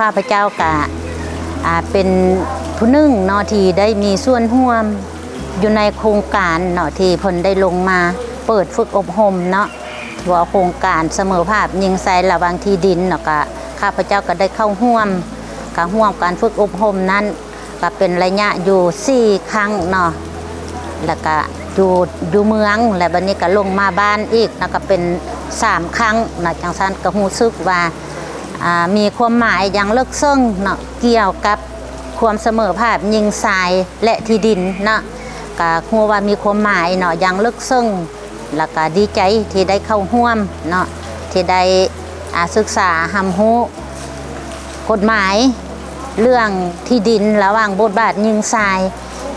ข้าพเจ้ากะเป็นผู้หนึ่งเนาะที่ได้มีส่วนร่วมอยู่ในโครงการเนาะที่เพิ่นได้ลงมาเปิดฝึกอบรมเนาะว่าโครงการเสมอภาคยิงไซระวางที่ดินเนาะก็ข้าพเจ้าก็ได้เข้าร่วมการฝึกอบรมนั้นก็เป็นระยะอยู่4ครั้งเนาะแล้วก็อยู่เมืองและบัดนี้ก็ลงมาบ้านอีกแล้วก็เป็น3ครั้งนะจังซั่นก็รู้สึกว่ามีความหมายอย่างลึกซึ้งเนาะเกี่ยวกับความเสมอภาคยิงทรายและที่ดินเนาะก็ฮู้ว่ามีความหมายเนาะอย่างลึกซึ้งแล้วก็ดีใจที่ได้เข้าร่วมเนาะที่ได้ศึกษาหำรู้กฎหมายเรื่องที่ดินระหว่างบทบาทยิงทราย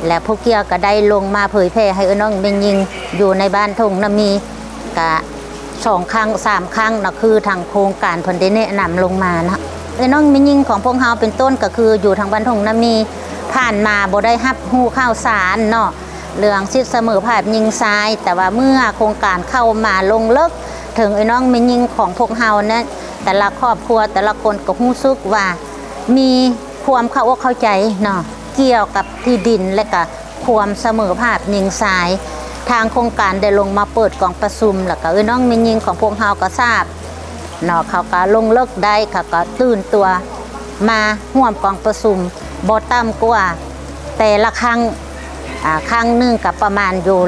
และผู้เกี่ยวก็ได้ลงมาเผยแพร่ให้น้องเป็นยิงอยู่ในบ้านทงนามีกะ2 ครั้ง 3 ครั้งนะคือทางโครงการเพิ่นได้แนะนำลงมานะน้องเป็นยิงของพวกเราเป็นต้นก็คืออยู่ทางบ้านทงนามีผ่านมาบ่ได้รับรู้ข่าวสารเนาะเรื่องสิทธิเสมอภาคยิงทรายแต่ว่าเมื่อโครงการเข้ามาลงลึกถึงน้องเป็นยิงของพวกเรานั้นแต่ละครอบครัวแต่ละคนก็รู้สึกว่ามีความเข้าอกเข้าใจเนาะเกี่ยวกับที่ดินและก็ความเสมอภาคยิงทรายทางโครงการได้ลงมาเปิดกองประชุมแล้วก็น้องมียิงของพวกเราก็ทราบเนาะเขาก็ลงเลิกได้เขาก็ตื่นตัวมาร่วมกองประชุมบ่ต่ำกว่าแต่ละครั้งครั้งหนึ่งกับประมาณอยู่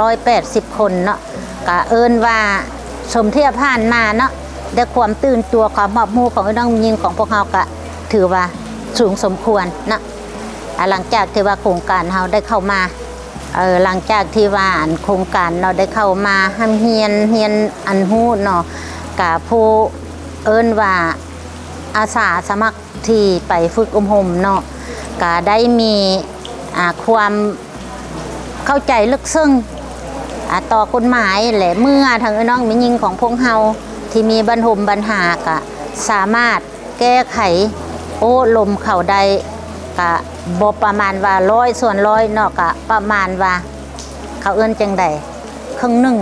150-180 คนเนาะก็ว่าสมเทียบผ่านมาเนาะได้ความตื่นตัวความมอบหมู่ของน้องมียิงของพวกเราก็ถือว่าสูงสมควรนะหลังจากที่ว่าโครงการเราได้เข้ามาหลังจากที่ว่าโครงการเราได้เข้ามาห้ามเฮียนอันหู้เนาะกับผู้ว่าอาสาสมัครที่ไปฝึกอบรมเนาะก็ได้มีความเข้าใจลึกซึ้งต่อกฎหมายและเมื่อทางน้องมียิงของพวกเราที่มีปัญหาก็สามารถแก้ไขลมเข่าใดกะบประมาณว่า100 ส่วน 100เนาะกะประมาณว่าเขาจังใดครึ่งหนึ่ง